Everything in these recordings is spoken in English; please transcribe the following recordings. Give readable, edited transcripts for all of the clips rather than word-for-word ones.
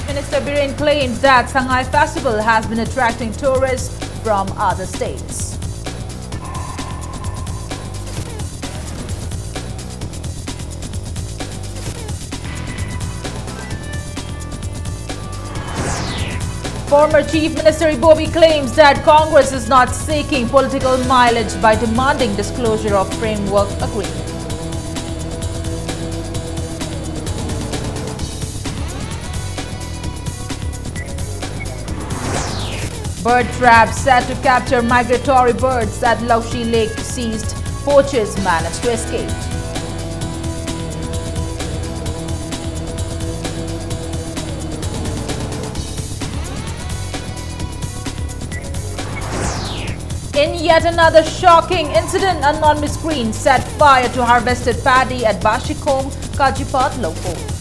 Minister Biren claims that Shanghai Festival has been attracting tourists from other states. Former Chief Minister Ibobi claims that Congress is not seeking political mileage by demanding disclosure of framework agreement. Bird trap set to capture migratory birds at Laushi Lake seized. Poachers managed to escape. In yet another shocking incident, unknown miscreant set fire to harvested paddy at Bashikom, Kajipat, Lopo.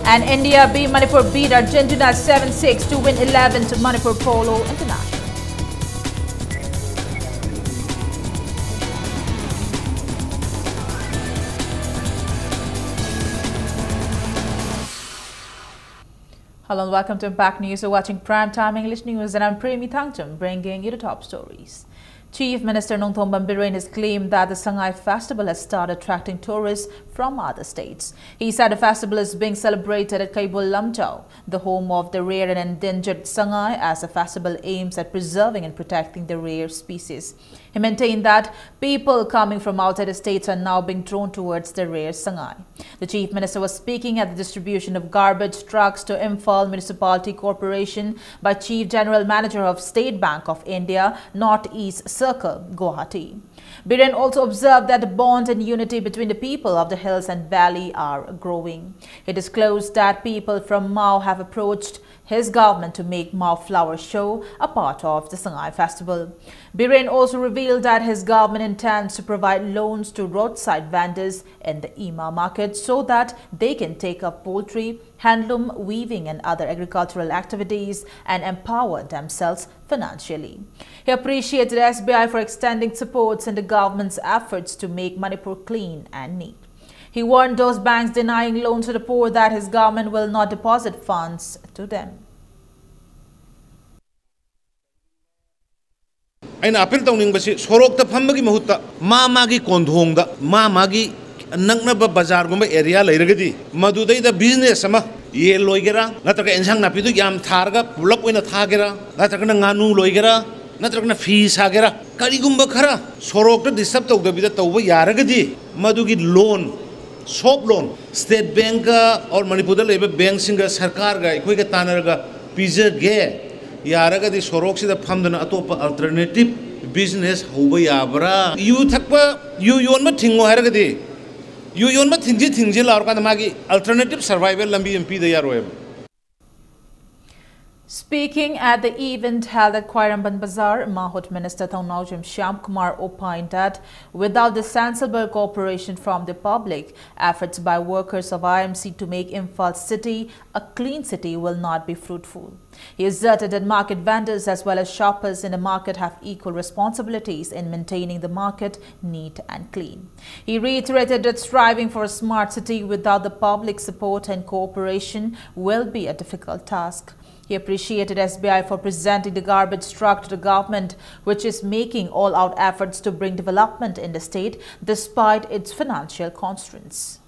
And India Manipur beat Argentina 7-6 to win 11th Manipur Polo International. Hello and welcome to Impact News. You're watching Primetime English News and I'm Premi Thangcham bringing you the top stories. Chief Minister Nongthong Biren has claimed that the Shanghai Festival has started attracting tourists from other states. He said the festival is being celebrated at Kaibul Lamchau, the home of the rare and endangered Shanghai, as the festival aims at preserving and protecting the rare species. He maintained that people coming from outside the states are now being drawn towards the rare Shanghai. The Chief Minister was speaking at the distribution of garbage trucks to Imphal Municipality Corporation by Chief General Manager of State Bank of India, North-East Circle, Guwahati. Biren also observed that the bond and unity between the people of the hills and valley are growing. He disclosed that people from Mao have approached his government to make Mao Flower Show a part of the Shanghai Festival. Biren also revealed that his government intends to provide loans to roadside vendors in the Ima market so that they can take up poultry, handloom, weaving and other agricultural activities and empower themselves financially. He appreciated SBI for extending supports in the government's efforts to make Manipur clean and neat. He warned those banks denying loans to the poor that his government will not deposit funds to them. Aina appeal tawning basi sorok ta phambagi mahutta magi kondhong da magi naknaba bazar gumba area leiragadi madudai da business ama ye loigera natraka ensang napi du yam tharga pulak oina thagera natraka nganu loigera natraka fi sagera karigumba khara sorok ta disturb tawdabida tawba yaragadi madugi loan Shop loan, State Bank or Manipur bank singa sarkar ga koi ka tanar ga pizza ge yaraga di sorok the phamdana atopa alternative business hoba yabra you thakpa you yon ma thingo haraga di you yon ma thingji laur ka magi alternative survival lambi MP da yaro. Speaking at the event held at Khairamban Bazaar, Mahut Minister Thaunawjam Shyam Kumar opined that without the sensible cooperation from the public, efforts by workers of IMC to make Imphal city a clean city will not be fruitful. He asserted that market vendors as well as shoppers in the market have equal responsibilities in maintaining the market neat and clean. He reiterated that striving for a smart city without the public support and cooperation will be a difficult task. He appreciated SBI for presenting the garbage truck to the government, which is making all-out efforts to bring development in the state despite its financial constraints.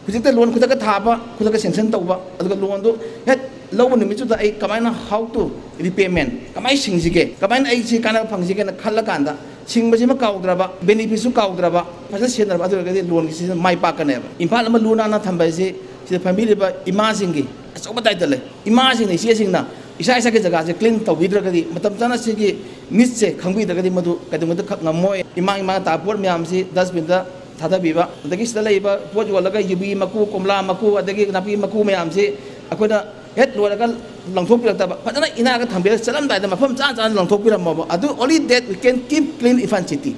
Loan kuda ka thaba kuda ka sanction tawba aduga loan do het law ni michu da ai kamaina how to repayment kamai singjige kamaina ai si kana phangjige na khalla kanda singbaji ma kaudra benefit su kaudra phasa senra aduga de loan ki mai pa ka ne impal ma luna na thamba si family ba imagingi asoba dai dale imagine si singna isa isa ke jaga je clean tawidra ka di matam chana si ki mis se khangbi da ka di madu ka du khak ngamoy ima ta por myam si 10 bin da Tata Biba, the Gistalaba, what you are like a Yubi Maku, Komla Maku, the Napi Maku Mayamsi, Aquina, yet Loragal, Longtopia, but in Agatambi, Salam by the Mapam and Longtopia Mobo. I do only that we can keep clean Ifan City.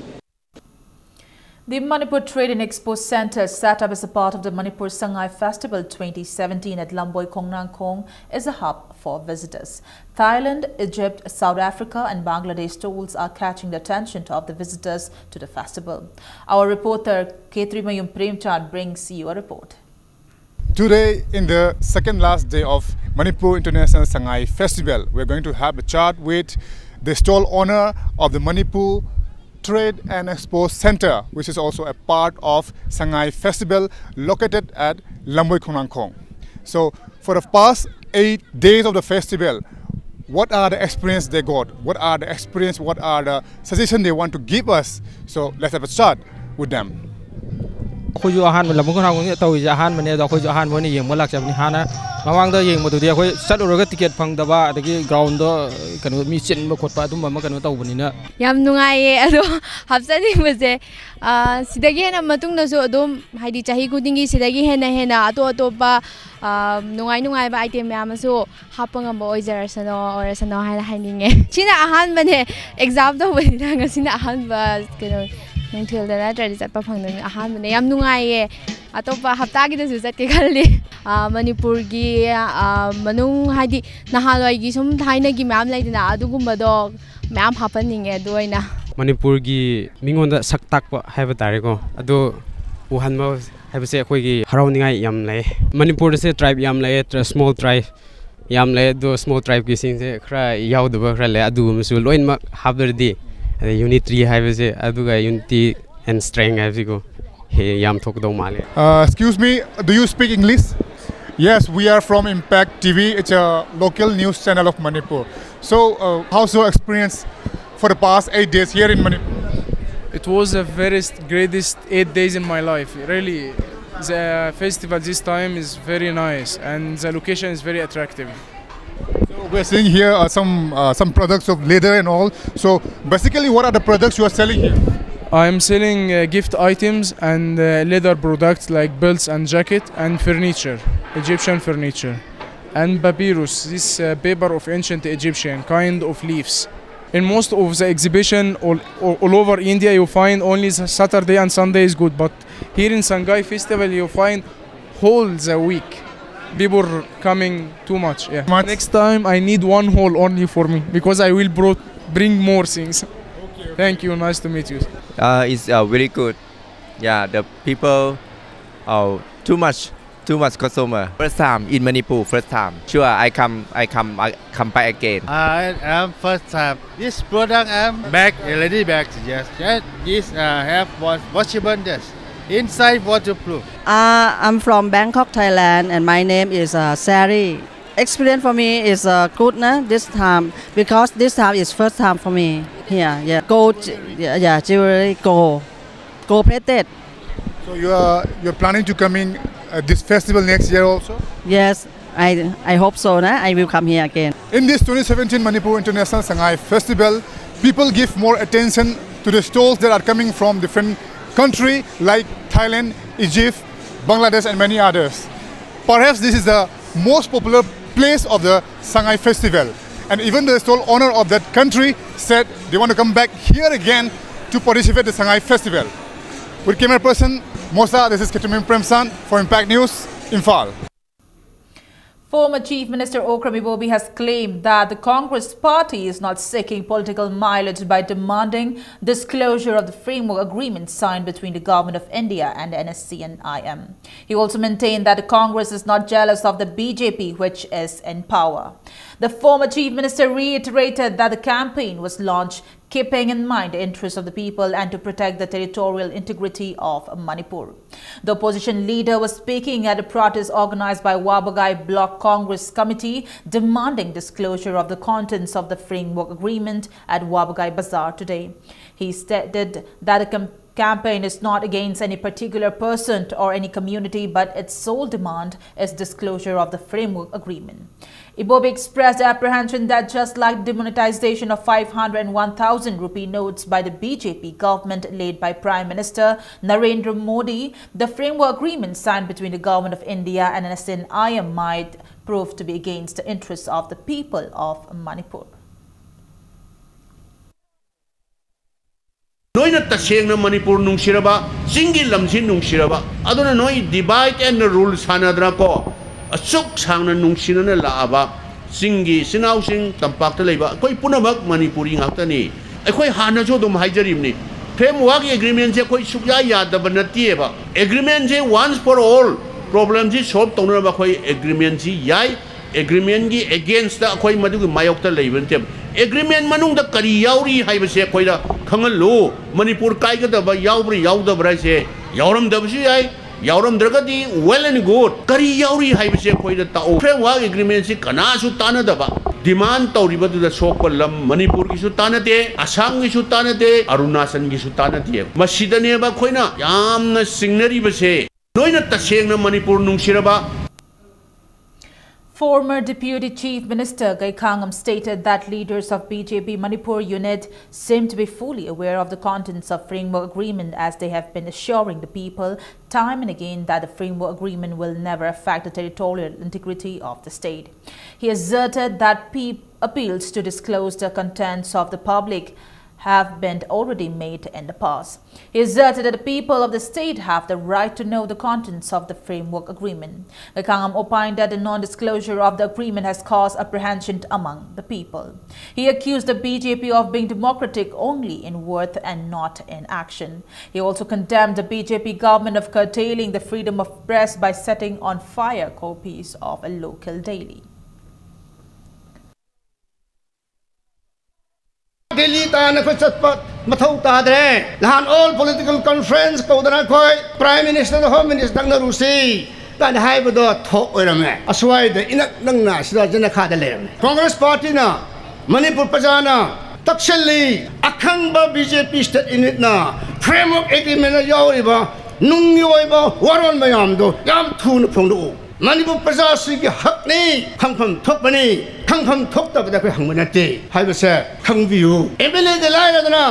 The Manipur Trade and Expo Center, set up as a part of the Manipur Sangai Festival 2017 at Lamboy Kongnangkong, is a hub for visitors. Thailand, Egypt, South Africa and Bangladesh stalls are catching the attention of the visitors to the festival. Our reporter Ketri Mayum Premchand brings you a report. Today, in the second last day of Manipur International Sangai Festival, we're going to have a chat with the stall owner of the Manipur Trade and Expo Center, which is also a part of Sangai Festival, located at Lamboy Kongnangkong. So, for the past 8 days of the festival, what are the experience they got? What are the experience? What are the suggestions they want to give us? So, let's have a chat with them. Khoi ju ahan la mungkon hang tau ja ahan mane da khoi ju ahan mone yeng molak cham ni hana mawang da yeng modu dia khoi sat ro ga ticket phang da ba adagi ground do kanu mi chen ma khot pa dum ma kanu tau bani na yam nungai ye ado hapsani mase sidagi hena matung na so adum haidi chahi kudingi sidagi hena ato pa nungai ba item yam so hapanga mo oijar sano haninge china ahan mane exam do bani na ngasina ahan ba kanu Nungtil da na chat pa phang na ahan mane yam nungai ye atopa hapta gi da su chat ke khalli Manipur gi manung haidi nahalwai gi sum thaina gi mam laidina adugumba do mam hapaninge doina Manipur gi mingon da sak tak pa haiba tare ko adu uhan ma haiba se khoi gi harawningai yam lai Manipur se tribe yam lai small tribe yam lai do small tribe gi sing se khra yaw do ba khra le adu mu su loin ma habder di unity haiba se adu ga unity and strength haiba go he yam thok do male. Excuse me, do you speak English? Yes, we are from Impact TV. It's a local news channel of Manipur. So, how's your experience for the past 8 days here in Manipur? It was the greatest 8 days in my life. Really, the festival this time is very nice and the location is very attractive. So we're seeing here some products of leather and all. So basically, what are the products you are selling here? I'm selling gift items and leather products like belts and jacket and furniture, Egyptian furniture, and papyrus, this paper of ancient Egyptian kind of leaves. In most of the exhibition all over India, you find only Saturday and Sunday is good, but here in Sangai Festival you find whole the week. People are coming too much. Yeah. Next time I need one hall only for me because I will bring more things. Okay. Thank you. Nice to meet you. It's very good. Yeah, the people are too much customer. First time in Manipur. First time. Sure, I come back again. I am first time. This product bag, LED bags. Yes. This have washable. Yes. Inside waterproof. I'm from Bangkok, Thailand, and my name is Sari. Experience for me is good this time because this time is first time for me here. Yeah, gold, jewelry, gold plated. So you're planning to come in this festival next year also? Yes, I hope so. I will come here again. In this 2017 Manipur International Sangai Festival, people give more attention to the stalls that are coming from different countries like Thailand, Egypt, Bangladesh and many others. Perhaps this is the most popular place of the Sangai Festival. And even the stall owner of that country said they want to come back here again to participate in the Sangai Festival. With camera person Mosa, this is Ketumin Premsan for Impact News, Imphal. Former Chief Minister Okrami Bobi has claimed that the Congress party is not seeking political mileage by demanding disclosure of the framework agreement signed between the Government of India and the NSC and IM. He also maintained that the Congress is not jealous of the BJP, which is in power. The former Chief Minister reiterated that the campaign was launched keeping in mind the interests of the people and to protect the territorial integrity of Manipur. The opposition leader was speaking at a protest organized by Wabagai Block Congress Committee demanding disclosure of the contents of the framework agreement at Wabagai Bazaar today. He stated that the campaign is not against any particular person or any community, but its sole demand is disclosure of the framework agreement. Ibobi expressed apprehension that just like demonetization of 500 and 1,000 rupee notes by the BJP government led by Prime Minister Narendra Modi, the framework agreement signed between the Government of India and NSC might prove to be against the interests of the people of Manipur. noina tasengna Manipur nungsiraba singi lamsin nungsiraba aduna noi divide and rule sanadra ko asuk sangna nungsina laaba singi sinausing tampakta leiba koi punamak Manipuri ngaktani akhoi hana jo dum haijarimni framework agreement je koi sukya yadaba natieba agreement je once for all problem ji solve tawna ba koi agreement ji yai agreement gi against da koi madu mayok ta leiben tem agreement manung da kari yauri haiba se koi da khangal lo Manipur kai ga da ba yaubri yauda bra se yauram da bsi yai yauram dragadi well and good kari yauri haiba se koi da ta framework agreement si kana su tana da ba demand tawriba du da sok lam Manipur gi su tana de Assam gi su tana de Arunachal gi su tana de masida ne ba koi na yamna signary ba se noina tasengna Manipur nungsiraba. Former Deputy Chief Minister Gai Khangam stated that leaders of BJP Manipur unit seem to be fully aware of the contents of framework agreement, as they have been assuring the people time and again that the framework agreement will never affect the territorial integrity of the state. He asserted that appeals to disclose the contents of the public have been already made in the past. He asserted that the people of the state have the right to know the contents of the framework agreement. Gai Khangam opined that the non-disclosure of the agreement has caused apprehension among the people. He accused the BJP of being democratic only in word and not in action. He also condemned the BJP government of curtailing the freedom of press by setting on fire copies of a local daily. Delhi ta na ko chatpat mathau ta dre lahan all political conference ko dana khoi prime minister home minister na rusi kan hai bodo thok oirame aswai de inak nang na sida jana kha da le Congress party na Manipur pajana takshali akhang ba BJP state unit na framework agreement na yawi ba nung yoi ba waron mayam do yam thu na phong do Manipur praja si ki hak ni khangpham thok bani khangpham thok ta ba ko hang manate hai ba se khang biu MLA de lai na na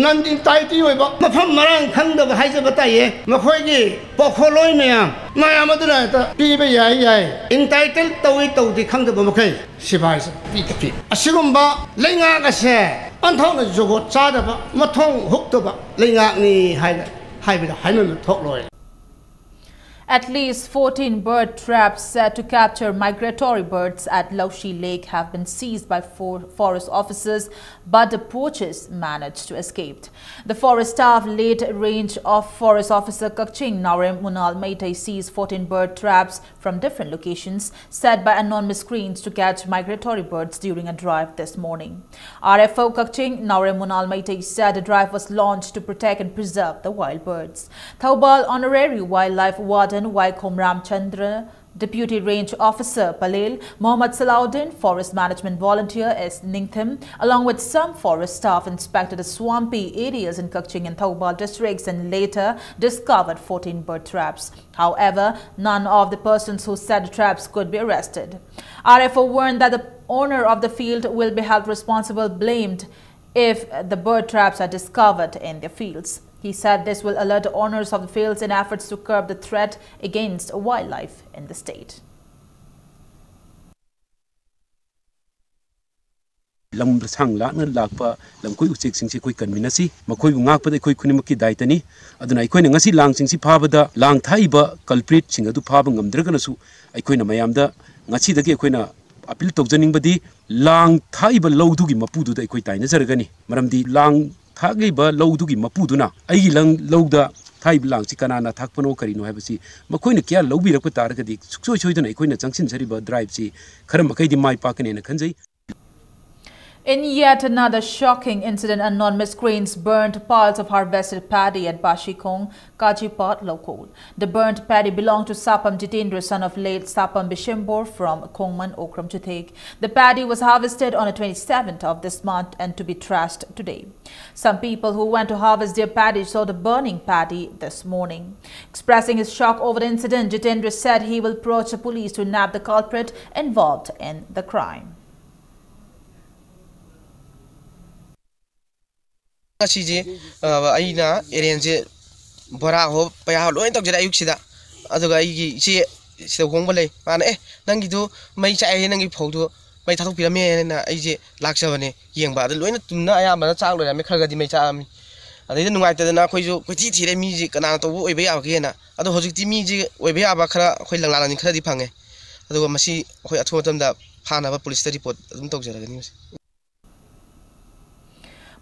nandin tai ti oi ba mapham marang khang da ba hai se batai ye ma khoi gi pokholoi mayam aduna ta pi ba yai entitled tawi taw di khang da ba ma khai sibai se pi ka pi asigum ba lenga ka se an thong na jogo cha da ba ma thong huk to ba lenga ni hai ba hai ma thok loi. At least 14 bird traps set to capture migratory birds at Laushi Lake have been seized by 4 forest officers, but the poachers managed to escape. The forest staff led range of Forest Officer Kakching Naurem Munal Maitai seized 14 bird traps from different locations set by anonymous screens to catch migratory birds during a drive this morning. RFO Kakching Naurem Munal Maitai said the drive was launched to protect and preserve the wild birds. Thaubal Honorary Wildlife Warden Y. Komram Chandra, Deputy Range Officer Palel, Mohammad Salahuddin, Forest Management Volunteer S. Ningthim, along with some forest staff inspected the swampy areas in Kakching and Thaubal districts and later discovered 14 bird traps. However, none of the persons who set the traps could be arrested. RFO warned that the owner of the field will be held responsible, blamed if the bird traps are discovered in their fields. He said this will alert the owners of the fields in efforts to curb the threat against wildlife in the state. Lam sang la na lakpa lam koi uchek sing si koi kanminasi makoi ngak pa koi khunimaki daitani aduna ikoi ngasi lang sing si phabada lang thaiba culprit sing adu phaba ngamdragana su ikoi na mayamda ngachi dagi ikoi na appeal tokjaning badi lang thaiba lawdu gi mapudu da ikoi taina jargani maramdi lang Thagaiba Lowdugi Mapuduna, Ailang Lowda, Taib Lang, Sikana, Takpano Karino Habasi, Makoina Kia, Lobi Rapataragadi, so Choitan, Equina Junction Seriba Drive, Karamakadi Mai Parkin in a Kanzi. In yet another shocking incident, anonymous cranes burnt parts of harvested paddy at Bashikong, Kajipat local. The burnt paddy belonged to Sapam Jitendra, son of late Sapam Bishimbor from Kongman, Okram Chutek. The paddy was harvested on the 27th of this month and to be trashed today. Some people who went to harvest their paddy saw the burning paddy this morning. Expressing his shock over the incident, Jitendra said he will approach the police to nab the culprit involved in the crime. Siji, Aina, Erenze, Bora, Paya, Loin of the Ayuxida, otherwise, she is the Wongole, and Nangido, my child and Poto, my Tato Pyramid and AJ Laxavane, young bad, Loin to Naya, but a child, and Mekagadi Mecham. ꯑꯗꯩꯗ ꯅꯨꯡꯉꯥꯏꯇꯗꯅ ꯑꯩꯈꯣꯏꯁꯨ ꯀꯣꯏꯊꯤ ꯊꯤꯔꯦ ꯃꯤꯁꯤ ꯀꯅꯥꯅ ꯇꯧꯕ ꯑꯣꯏꯕ ꯌꯥꯕꯒꯦꯅ ꯑꯗꯣ ꯍꯧꯖꯤꯛꯇꯤ ꯃꯤꯁꯤ ꯑꯣꯏꯕ ꯌꯥꯕ ꯈꯔ ꯑꯩꯈꯣꯏ ꯂꯪꯂꯥꯂꯅꯤ ꯈꯔꯗꯤ ꯐꯪꯉꯦ ꯑꯗꯨꯒ ꯃꯁꯤ ꯑꯩꯈꯣꯏ ꯑꯊꯨꯕ ꯃꯇꯝꯗ ꯐꯥꯅꯕ ꯄꯨꯂꯤꯁꯇ ꯔꯤꯄꯣꯔꯠ ꯑꯗꯨꯝ ꯇꯧꯖꯔꯒꯅꯤ ꯃꯁꯤ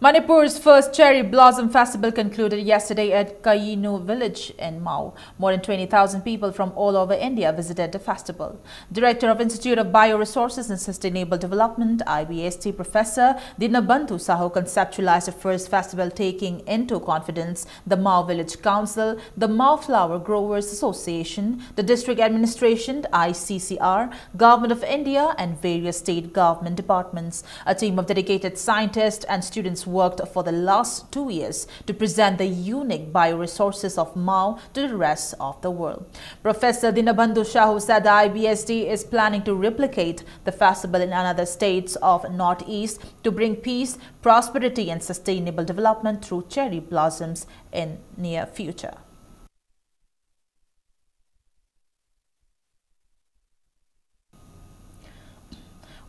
Manipur's first cherry blossom festival concluded yesterday at Kayinu village in Mau. More than 20,000 people from all over India visited the festival. Director of Institute of Bioresources and Sustainable Development, IBST Professor Dinabandhu Sahu conceptualized the first festival, taking into confidence the Mau Village Council, the Mau Flower Growers Association, the District Administration, ICCR, Government of India and various state government departments. A team of dedicated scientists and students worked for the last 2 years to present the unique bioresources of Mau to the rest of the world. Professor Dinabandhu Sahu said the IBSD is planning to replicate the festival in another states of Northeast to bring peace, prosperity and sustainable development through cherry blossoms in near future.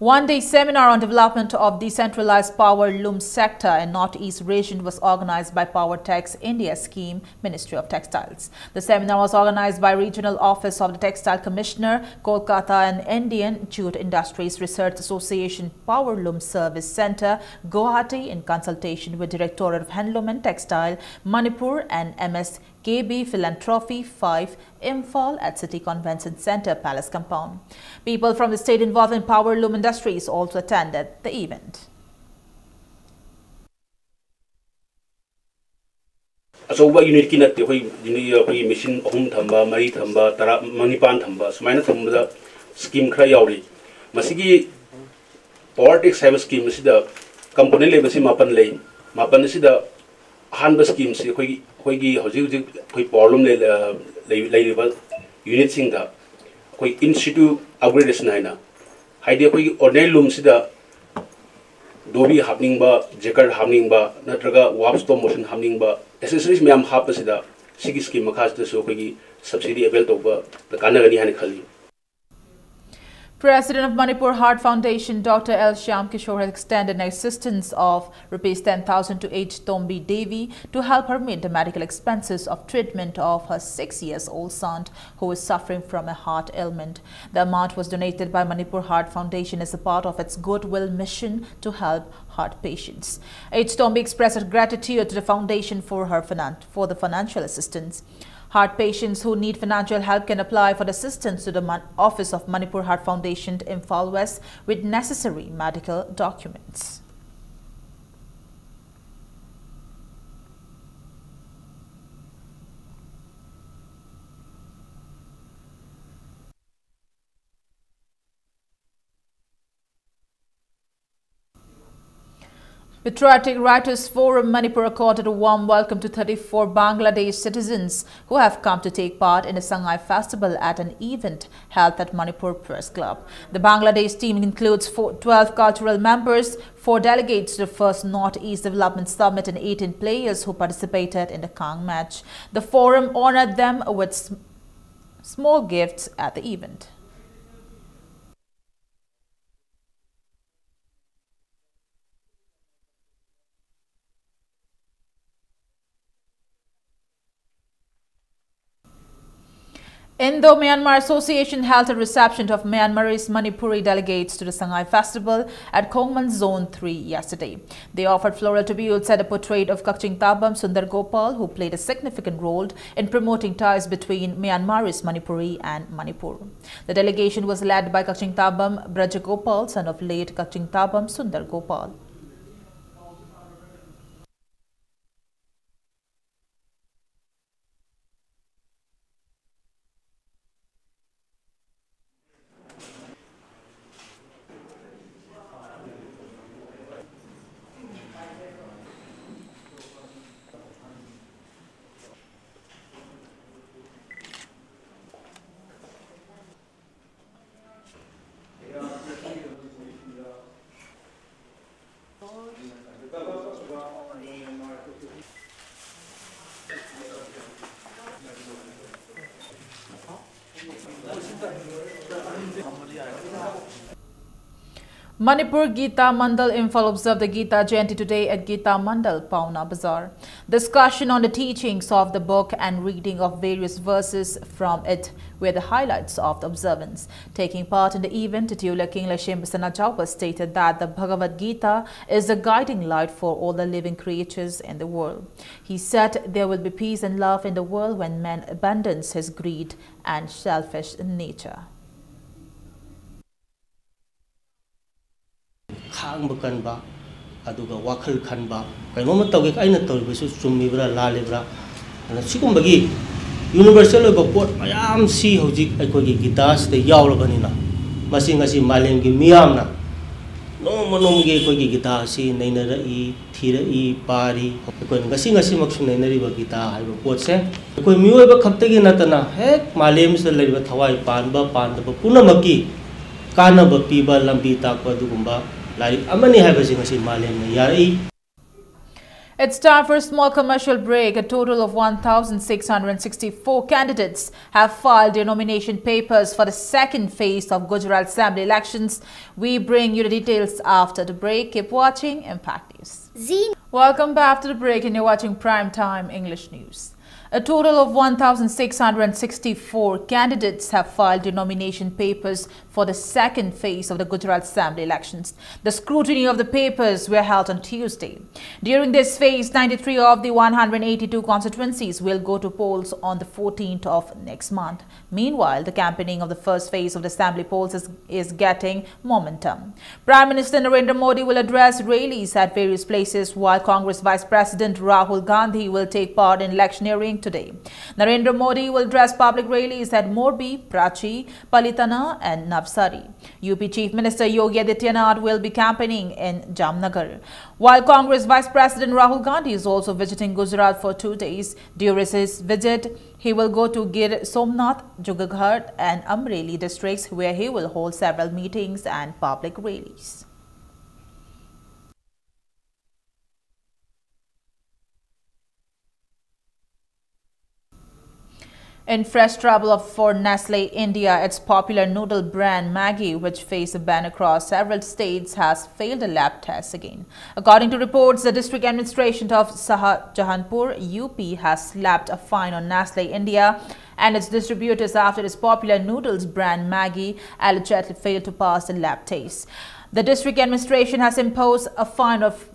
One-day seminar on development of decentralized power loom sector in Northeast region was organized by PowerTech's India scheme, Ministry of Textiles. The seminar was organized by Regional Office of the Textile Commissioner, Kolkata and Indian Jute Industries Research Association Power Loom Service Center, Guwahati in consultation with Directorate of Handloom and Textile, Manipur and MSKB Philanthropy 5, Imphal at City Convention Center Palace Compound. People from the state involved in power loom industries also attended the event. Asoba unit ki natte hoi machine ahum thamba mari thamba tara manipan thamba sumaina thamba scheme khara yauri masigi politics have scheme sida component level si mapan sida hanba scheme si hoi gi hoji hoi problem le unit sing da hoi institute upgradation haina haide hoi ordinary loom sida dobi happening ba jacket happening ba natraga warp stop motion happening ba accessories ma'am हाप पसिदा सिगी scheme मखास दसो कोगी subsidy avail तोबा त कानगनी हानि खली. President of Manipur Heart Foundation, Dr. L. Shyam Kishore, has extended an assistance of Rs 10,000 to H. Tombi Devi to help her meet the medical expenses of treatment of her 6-year-old son who is suffering from a heart ailment. The amount was donated by Manipur Heart Foundation as a part of its goodwill mission to help heart patients. H. Tombi expressed gratitude to the foundation for the financial assistance. Heart patients who need financial help can apply for the assistance to the Office of Manipur Heart Foundation in Imphal West with necessary medical documents. Patriotic Writers Forum Manipur accorded a warm welcome to 34 Bangladesh citizens who have come to take part in the Sangai Festival at an event held at Manipur Press Club. The Bangladesh team includes 12 cultural members, 4 delegates to the first Northeast Development Summit and 18 players who participated in the Kang match. The forum honored them with small gifts at the event. Indo-Myanmar Association held a reception of Myanmarese Manipuri delegates to the Sangai Festival at Kongman Zone 3 yesterday. They offered floral tributes at a portrait of Kakching Tabam Sundar Gopal, who played a significant role in promoting ties between Myanmarese Manipuri and Manipur. The delegation was led by Kakching Tabam Brajagopal, son of late Kakching Tabam Sundar Gopal. Manipur Gita Mandal Imphal observed the Gita Jayanti today at Gita Mandal, Pauna Bazaar. Discussion on the teachings of the book and reading of various verses from it were the highlights of the observance. Taking part in the event, Titular King Lashim Chaupa stated that the Bhagavad Gita is the guiding light for all the living creatures in the world. He said there will be peace and love in the world when man abandons his greed and selfish nature. Khang kanba aduga wakhal khanba kainoma tawge aina tawribasu chummibra lalibra ana sigumbagi universal oiba pot mayam si hojik aikogi gitas te yawlabanina masi ngasi malemgi miyamna nomonomge aikogi gita si nainara I thira I pari akoi ngasi ngasi maksu nainariba gita haiba potse akoi miyoiba khaptagi natana hek malem se laiba thawai panba pandaba punamaki kanaba piba lambi takpa dugumba. It's time for a small commercial break. A total of 1,664 candidates have filed their nomination papers for the second phase of Gujarat Assembly elections. We bring you the details after the break. Keep watching Impact News. Welcome back to the break and you're watching Prime Time English News. A total of 1,664 candidates have filed their nomination papers for the second phase of the Gujarat Assembly elections. The scrutiny of the papers were held on Tuesday. During this phase, 93 of the 182 constituencies will go to polls on the 14th of next month. Meanwhile, the campaigning of the first phase of the Assembly polls is getting momentum. Prime Minister Narendra Modi will address rallies at various places, while Congress Vice President Rahul Gandhi will take part in electioneering today. Narendra Modi will address public rallies at Morbi, Prachi, Palitana and Navsari. UP Chief Minister Yogi Adityanath will be campaigning in Jamnagar. While Congress Vice President Rahul Gandhi is also visiting Gujarat for 2 days. During his visit, he will go to Gir Somnath, Junagadh and Amreli districts, where he will hold several meetings and public rallies. In fresh trouble for Nestle India, its popular noodle brand Maggi, which faced a ban across several states, has failed a lab test again. According to reports, the district administration of Shahjahanpur, UP, has slapped a fine on Nestle India and its distributors after its popular noodles brand Maggi allegedly failed to pass the lab test. The district administration has imposed a fine of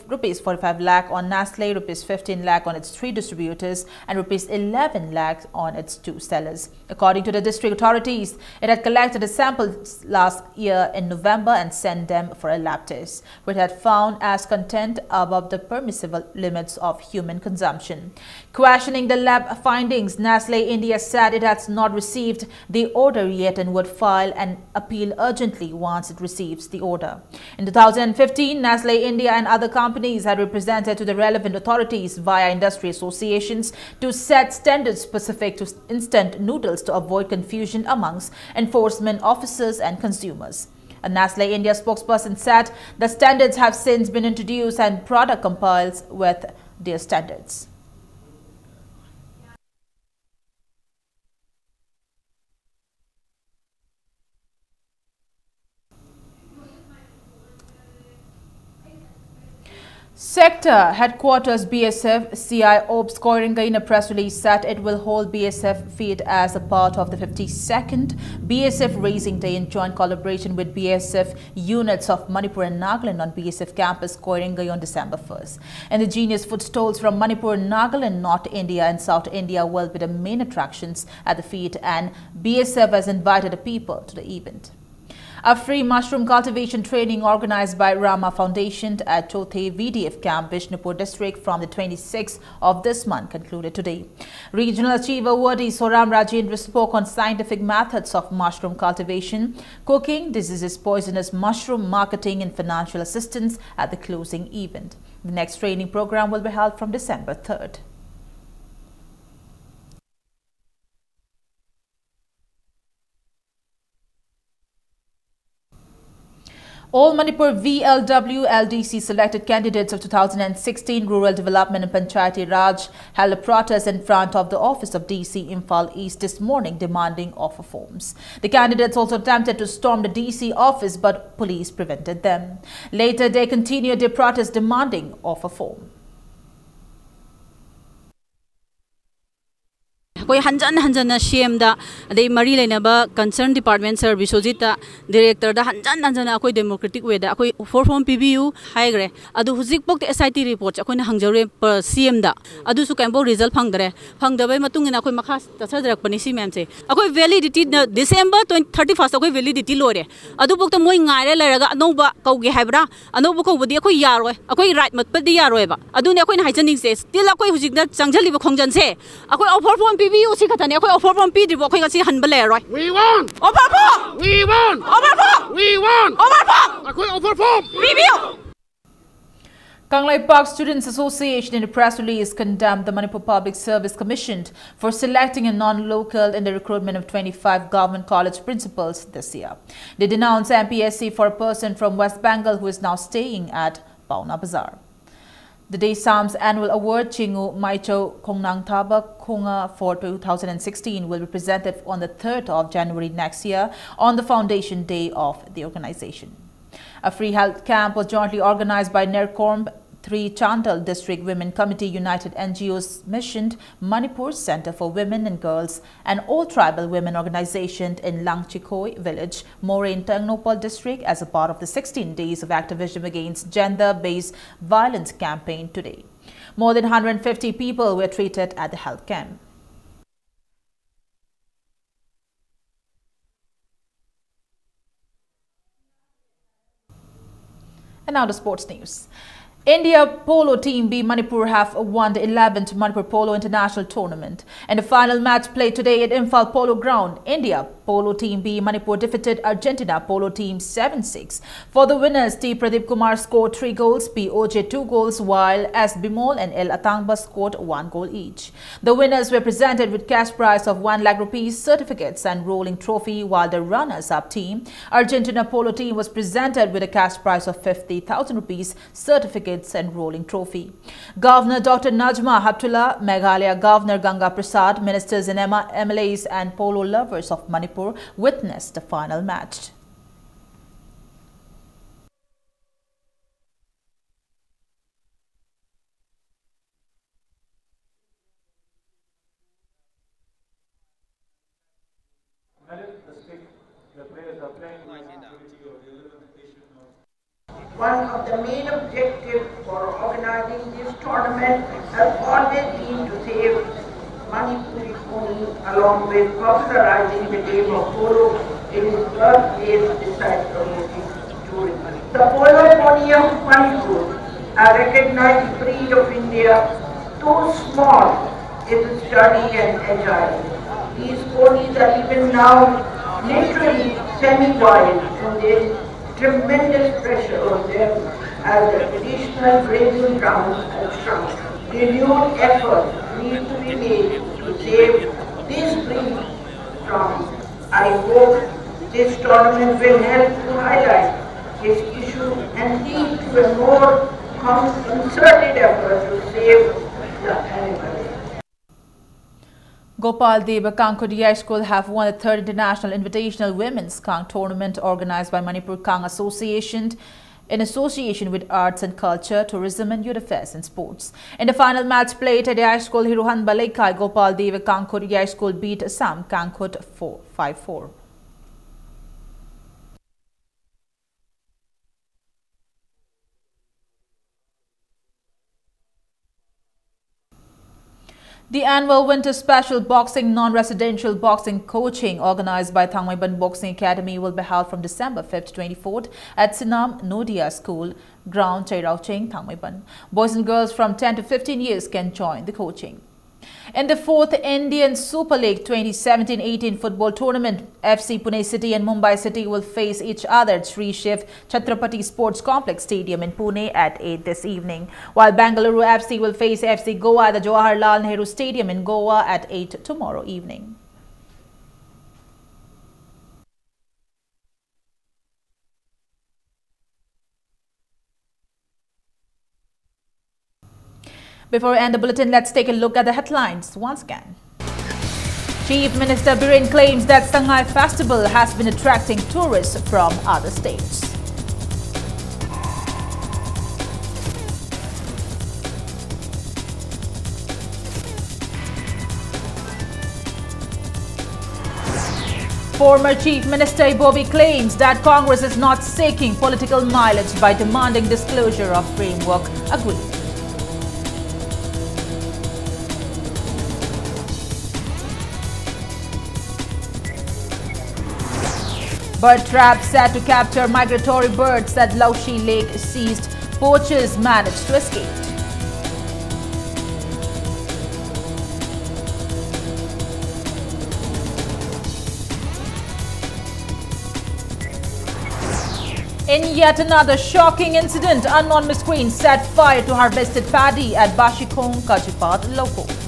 rupees 45 lakh on Nestle, rupees 15 lakh on its 3 distributors and rupees 11 lakh on its 2 sellers. According to the district authorities, it had collected the samples last year in November and sent them for a lab test, which had found as content above the permissible limits of human consumption. Questioning the lab findings, Nestle India said it has not received the order yet and would file an appeal urgently once it receives the order. In 2015, Nestle India and other companies had represented to the relevant authorities via industry associations to set standards specific to instant noodles to avoid confusion amongst enforcement officers and consumers. A Nestle India spokesperson said the standards have since been introduced and product complies with their standards. Sector Headquarters BSF CI Ops Koiringa in a press release said it will hold BSF feed as a part of the 52nd BSF Raising Day in joint collaboration with BSF units of Manipur and Nagaland on BSF campus Koiringa on December 1st. Indigenous food stalls from Manipur, Nagaland, North India and South India will be the main attractions at the feed, and BSF has invited the people to the event. A free mushroom cultivation training organized by Rama Foundation at Chothe VDF Camp, Bishnupur district from the 26th of this month concluded today. Regional Achiever Awardee Soram Rajendra spoke on scientific methods of mushroom cultivation, cooking, diseases, poisonous mushroom marketing and financial assistance at the closing event. The next training program will be held from December 3rd. All Manipur VLW LDC selected candidates of 2016 Rural Development and Panchayati Raj held a protest in front of the office of DC Imphal East this morning demanding offer forms. The candidates also attempted to storm the DC office but police prevented them. Later they continued their protest demanding offer form. कोई हंजन हंजन same दा अदे मरी लेनबा concern department sir Biswajit director दा हंजन हंजन अकोई democratic way दा अकोई फॉर फॉर्म पीबीयू हाइग्रे अदु हुजिक पोक एसआईटी रिपोर्ट अकोई हंगजौरे सीएम दा अदु सु कैंबो रिजल्ट फंगदरे फंगदबे मतुंग ना अकोई मखा तसदरक पनी सी मैम से अकोई वैलिडिटी डिसेंबर 31 अकोई वैलिडिटी लोरे अदु पोक त मोय ngaire लेरगा अनोबा कौगे हाइब्रा अनोबा कौबदी अकोई यारोय अकोई राइट मतपदी यारोयबा अदुने अकोई हाइजनिंग से स्टिल अकोई हुजिक दा चंगजलिबा खोंजन से अकोई ऑफर फॉर्म पीबी उसी कथन है कोई ऑफर फॉर्म पी दिबो कोई गसी हनबले Roy we want offer form we want offer form we want offer form कोई offer form review Kanglai Park Students Association in a press release condemned the Manipur Public Service Commission for selecting a non-local in the recruitment of 25 government college principals this year. They denounced MPSC for a person from West Bengal who is now staying at Pauna Bazaar. The DESAM's annual award, Chingu Maicho Kongnang Thaba Konga for 2016, will be presented on the 3rd of January next year on the foundation day of the organization. A free health camp was jointly organized by NERCORM, 3 Chandal District Women Committee, United NGOs missioned, Manipur Center for Women and Girls, and all tribal women organizations in Langchikoi village, Moraine Tengnopal district as a part of the 16 days of activism against gender-based violence campaign today. More than 150 people were treated at the health camp. And now the sports news. India polo team B Manipur have won the 11th Manipur Polo International Tournament. In the final match played today at Imphal Polo Ground, India polo team B Manipur defeated Argentina polo team 7-6. For the winners, T Pradeep Kumar scored 3 goals, P OJ 2 goals, while S Bimol and L Atangba scored 1 goal each. The winners were presented with cash prize of 1 lakh rupees, certificates and rolling trophy, while the runners-up team, Argentina polo team, was presented with a cash prize of 50,000 rupees, certificates and rolling trophy. Governor Dr. Najma Haptullah, Meghalaya Governor Ganga Prasad, ministers and MLAs and polo lovers of Manipur witnessed the final match. One of the main objectives for organizing this tournament has always been to save Manipuri pony along with popularizing the game of polo in its birthplace besides promoting tourism. The polo pony of Manipur, a recognized breed of India, though small, is sturdy and agile. These ponies are even now literally semi-wild, and there is tremendous pressure on them as the traditional grazing grounds have shrunk. Renewed efforts need to be made to save this breed from. I hope this tournament will help to highlight this issue and lead to a more concerted effort to save the animals. Gopal Deva Kankhudi High School have won the 3rd International Invitational Women's Kang Tournament organized by Manipur Kang Association in association with Arts and Culture, Tourism and Youth Affairs and Sports. In the final match played at the high school, Hiruhan Balaikai, Gopal Deva Kankhudi High School beat Assam Kankhut 5-4. The annual Winter Special Boxing Non-Residential Boxing Coaching organized by Thangmaiban Boxing Academy will be held from December 5th to 24th at Sinam Nodia School Ground, Chairaucheng, Thangmaiban. Boys and girls from 10 to 15 years can join the coaching. In the 4th Indian Super League 2017-18 football tournament, FC Pune City and Mumbai City will face each other at Sri Shiv Chhatrapati Sports Complex Stadium in Pune at 8 this evening, while Bengaluru FC will face FC Goa at the Jawaharlal Nehru Stadium in Goa at 8 tomorrow evening. Before we end the bulletin, let's take a look at the headlines once again. Chief Minister Biren claims that Sangay Festival has been attracting tourists from other states. Former Chief Minister Bobby claims that Congress is not seeking political mileage by demanding disclosure of framework agreement. Bird trap set to capture migratory birds at Laushi Lake seized. Poachers managed to escape. In yet another shocking incident, unknown miscreants set fire to harvested paddy at Bashikong, Kachipat, Loko.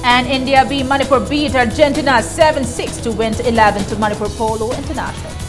And India Manipur beat Argentina 7-6 to win 11 to Manipur Polo International.